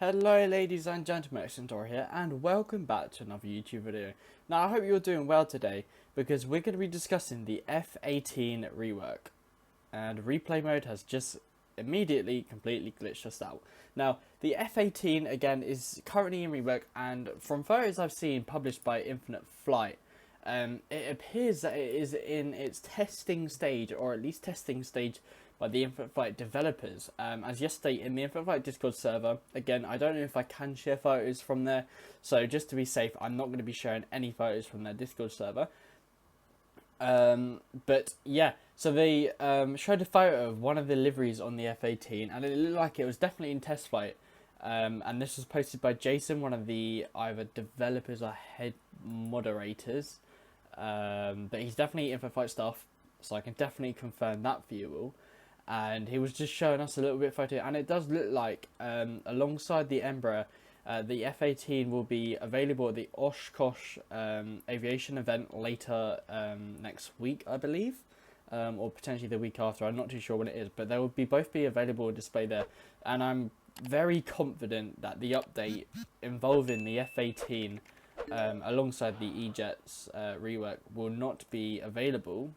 Hello ladies and gentlemen, Xentor here, and welcome back to another YouTube video. Now I hope you're doing well today, because we're going to be discussing the F-18 rework. And replay mode has just immediately completely glitched us out. Now, the F-18 again is currently in rework, and from photos I've seen published by Infinite Flight, it appears that it is in its testing stage, or at least testing stage by the Infinite Flight developers. As yesterday in the Infinite Flight Discord server, again, I don't know if I can share photos from there, so just to be safe, I'm not going to be sharing any photos from their Discord server. But yeah, so they showed a photo of one of the liveries on the F-18, and it looked like it was definitely in test flight. And this was posted by Jason, one of the either developers or head moderators. But he's definitely Infinite Flight staff, so I can definitely confirm that for you all. And he was just showing us a little bit of photo, and it does look like alongside the Embraer, the F-18 will be available at the Oshkosh aviation event later next week, I believe, or potentially the week after. I'm not too sure when it is, but they will be both be available on display there. And I'm very confident that the update involving the F-18 alongside the E-Jets rework will not be available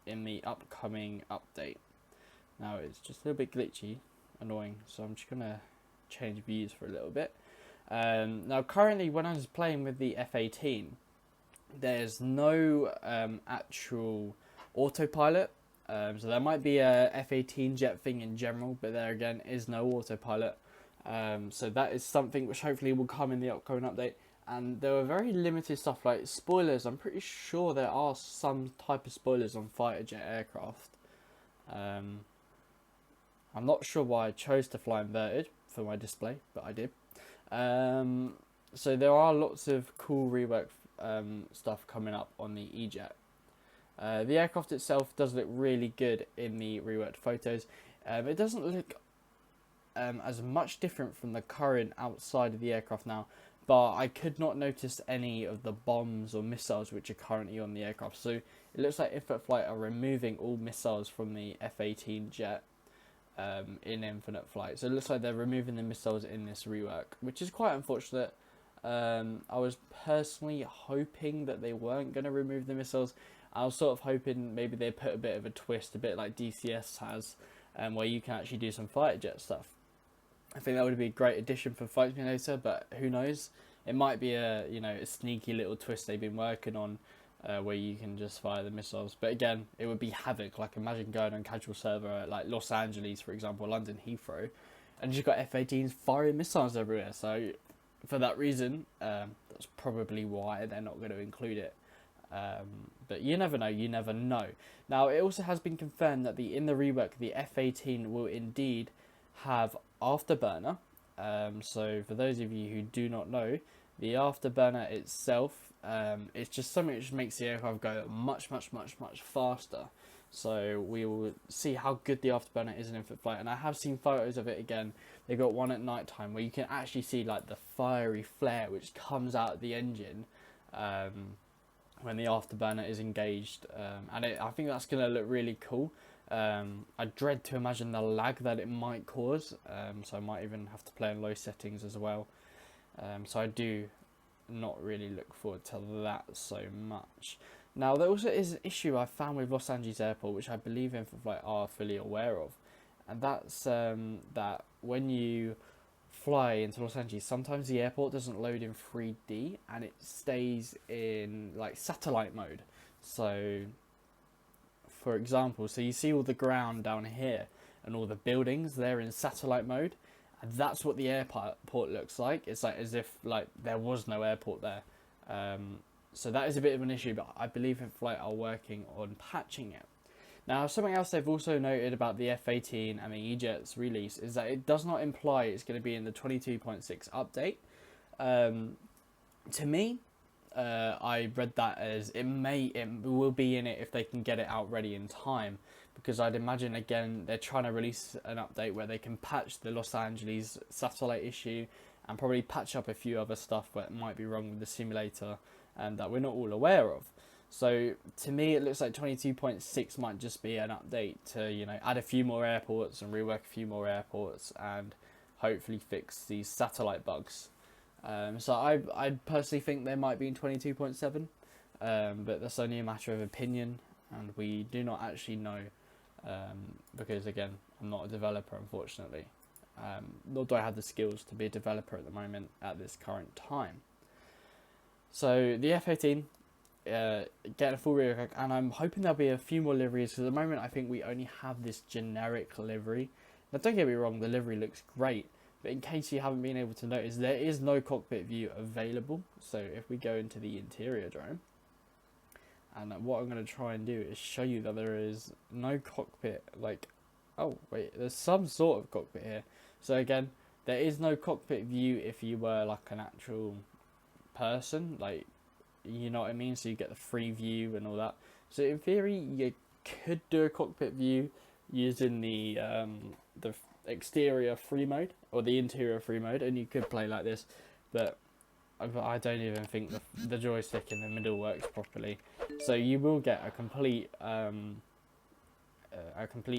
in the upcoming update. Now it's just a little bit glitchy, annoying, so I'm just gonna change views for a little bit. Now currently when I was playing with the F-18, there's no actual autopilot, so there might be a F-18 jet thing in general, but there again is no autopilot. So that is something which hopefully will come in the upcoming update. And there were very limited stuff like spoilers. I'm pretty sure there are some type of spoilers on fighter jet aircraft. I'm not sure why I chose to fly inverted for my display, but I did. So there are lots of cool rework stuff coming up on the E-Jet. The aircraft itself does look really good in the reworked photos. It doesn't look as much different from the current outside of the aircraft now, but I could not notice any of the bombs or missiles which are currently on the aircraft. So it looks like Infinite Flight are removing all missiles from the F-18 jet in Infinite Flight. So it looks like they're removing the missiles in this rework, which is quite unfortunate. I was personally hoping that they weren't going to remove the missiles. I was sort of hoping maybe they put a bit of a twist, a bit like DCS has, where you can actually do some fighter jet stuff. I think that would be a great addition for Flight Simulator, but who knows? It might be a a sneaky little twist they've been working on, where you can just fire the missiles. But again, it would be havoc. Like imagine going on casual server at like Los Angeles, for example, London Heathrow, and you've got F-18s firing missiles everywhere. So for that reason, that's probably why they're not going to include it. But you never know, you never know. Now, it also has been confirmed that in the rework, the F-18 will indeed have Afterburner. So for those of you who do not know, the Afterburner itself, it's just something which makes the aircraft go much faster. So we will see how good the Afterburner is in Infinite Flight, and I have seen photos of it again. They got one at night time where you can actually see like the fiery flare which comes out of the engine when the Afterburner is engaged, and I think that's going to look really cool. I dread to imagine the lag that it might cause, so I might even have to play in low settings as well. So I do not really look forward to that so much. Now, there also is an issue I found with Los Angeles Airport, which I believe Infinite Flight are fully aware of, and that's that when you fly into Los Angeles, sometimes the airport doesn't load in 3D and it stays in like satellite mode. So for example, so you see all the ground down here and all the buildings, they're in satellite mode, and that's what the airport looks like. It's like as if like there was no airport there. So that is a bit of an issue, but I believe Infinite Flight are working on patching it. Now, something else they've also noted about the F-18 and the E-Jet's release is that it does not imply it's going to be in the 22.6 update. To me, I read that as it will be in it if they can get it out ready in time, because I'd imagine again they're trying to release an update where they can patch the Los Angeles satellite issue and probably patch up a few other stuff that might be wrong with the simulator and that we're not all aware of. So to me, it looks like 22.6 might just be an update to add a few more airports and rework a few more airports, and hopefully fix these satellite bugs. So I personally think they might be in 22.7, but that's only a matter of opinion, and we do not actually know, because again, I'm not a developer, unfortunately, nor do I have the skills to be a developer at the moment at this current time. So the F-18, getting a full rework, and I'm hoping there'll be a few more liveries, because at the moment I think we only have this generic livery. Now don't get me wrong, the livery looks great, but in case you haven't been able to notice, there is no cockpit view available. So if we go into the interior drone, and what I'm going to try and do is show you that there is no cockpit, like, oh wait, there's some sort of cockpit here. So again, there is no cockpit view if you were like an actual person, like, you know what I mean, so you get the free view and all that. So in theory, you could do a cockpit view using the exterior free mode or the interior free mode, and you could play like this, but I don't even think the joystick in the middle works properly. So you will get a complete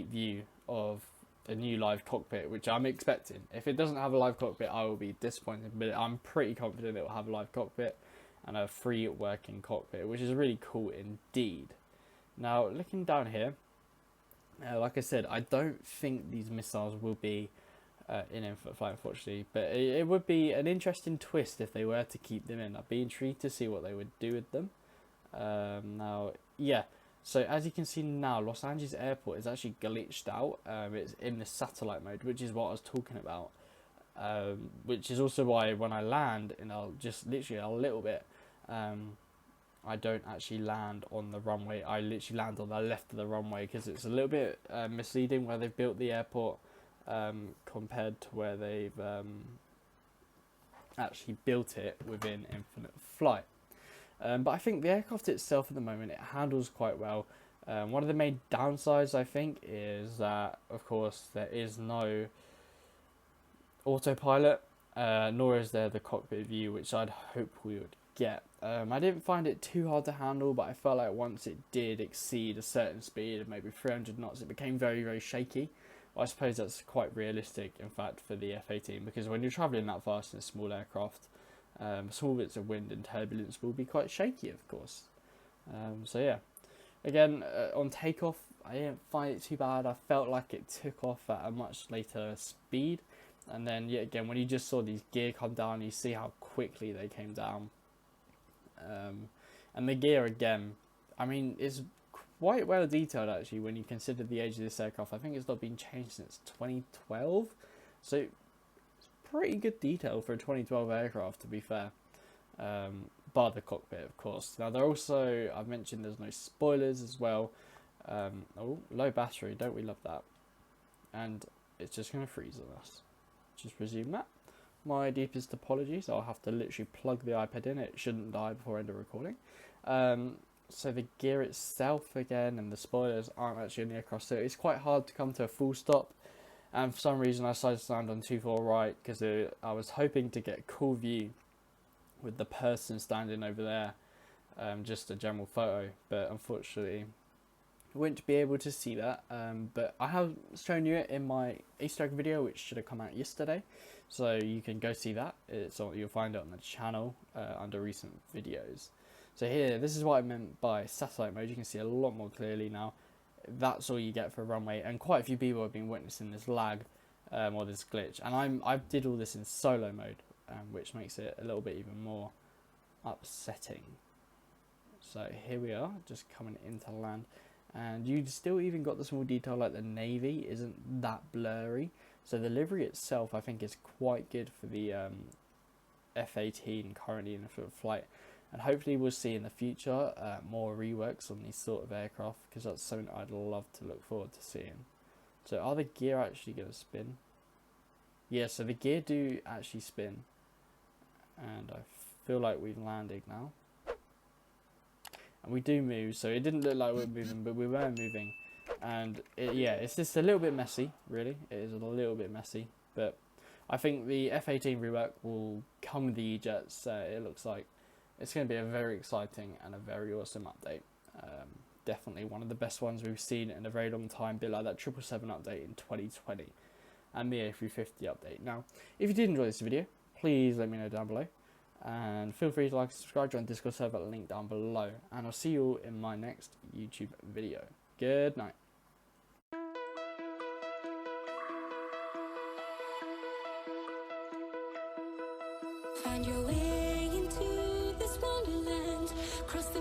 view of a new live cockpit, which I'm expecting. If it doesn't have a live cockpit, I will be disappointed, but I'm pretty confident it will have a live cockpit and a free working cockpit, which is really cool indeed. Now, looking down here, like I said, I don't think these missiles will be in infant flight, unfortunately, but it would be an interesting twist if they were to keep them in. I'd be intrigued to see what they would do with them. Now, yeah, so as you can see now, Los Angeles Airport is actually glitched out. It's in the satellite mode, which is what I was talking about, which is also why when I land, and I'll just literally a little bit, I don't actually land on the runway. I literally land on the left of the runway, because it's a little bit misleading where they've built the airport compared to where they've actually built it within infinite flight. But I think the aircraft itself at the moment, it handles quite well. One of the main downsides, I think, is that, of course, there is no autopilot, nor is there the cockpit view, which I'd hope we would get. I didn't find it too hard to handle, but I felt like once it did exceed a certain speed of maybe 300 knots, it became very, very shaky. Well, I suppose that's quite realistic, in fact, for the F-18, because when you're travelling that fast in a small aircraft, small bits of wind and turbulence will be quite shaky, of course. So yeah, again, on takeoff, I didn't find it too bad. I felt like it took off at a much later speed, and then yet again, when you just saw these gear come down, you see how quickly they came down. And the gear, again, I mean, is quite well detailed actually when you consider the age of this aircraft. I think it's not been changed since 2012, so it's pretty good detail for a 2012 aircraft, to be fair, bar the cockpit, of course. Now, they're also, I've mentioned there's no spoilers as well. Oh, low battery, don't we love that? And it's just going to freeze on us. Just resume that. My deepest apologies, I'll have to literally plug the iPad in. It shouldn't die before end of recording. So the gear itself, again, and the spoilers aren't actually in the aircraft, so it's quite hard to come to a full stop. And for some reason I decided to stand on 2-4 right, because I was hoping to get a cool view with the person standing over there, just a general photo, but unfortunately you wouldn't be able to see that. But I have shown you it in my Easter egg video, which should have come out yesterday, so you can go see that. You'll find it on the channel under recent videos. So here, this is what I meant by satellite mode. You can see a lot more clearly now. That's all you get for a runway, and quite a few people have been witnessing this lag or this glitch. And I did all this in solo mode, which makes it a little bit even more upsetting. So here we are, just coming into land, and you still even got the small detail like the navy isn't that blurry. So the livery itself, I think, is quite good for the F-18 currently in flight. And hopefully we'll see in the future more reworks on these sort of aircraft, because that's something I'd love to look forward to seeing. So are the gear actually going to spin? Yeah, so the gear do actually spin. And I feel like we've landed now. And we do move, so it didn't look like we're moving, but we were moving. And yeah, it's just a little bit messy, really. It is a little bit messy. But I think the F-18 rework will come with the E-Jets, it looks like. It's going to be a very exciting and a very awesome update. Definitely one of the best ones we've seen in a very long time, a bit like that 777 update in 2020. and the A350 update. Now, if you did enjoy this video, please let me know down below, and feel free to like and subscribe, join the Discord server, link down below, and I'll see you all in my next YouTube video. Good night. Find your way into this wonderland, cross the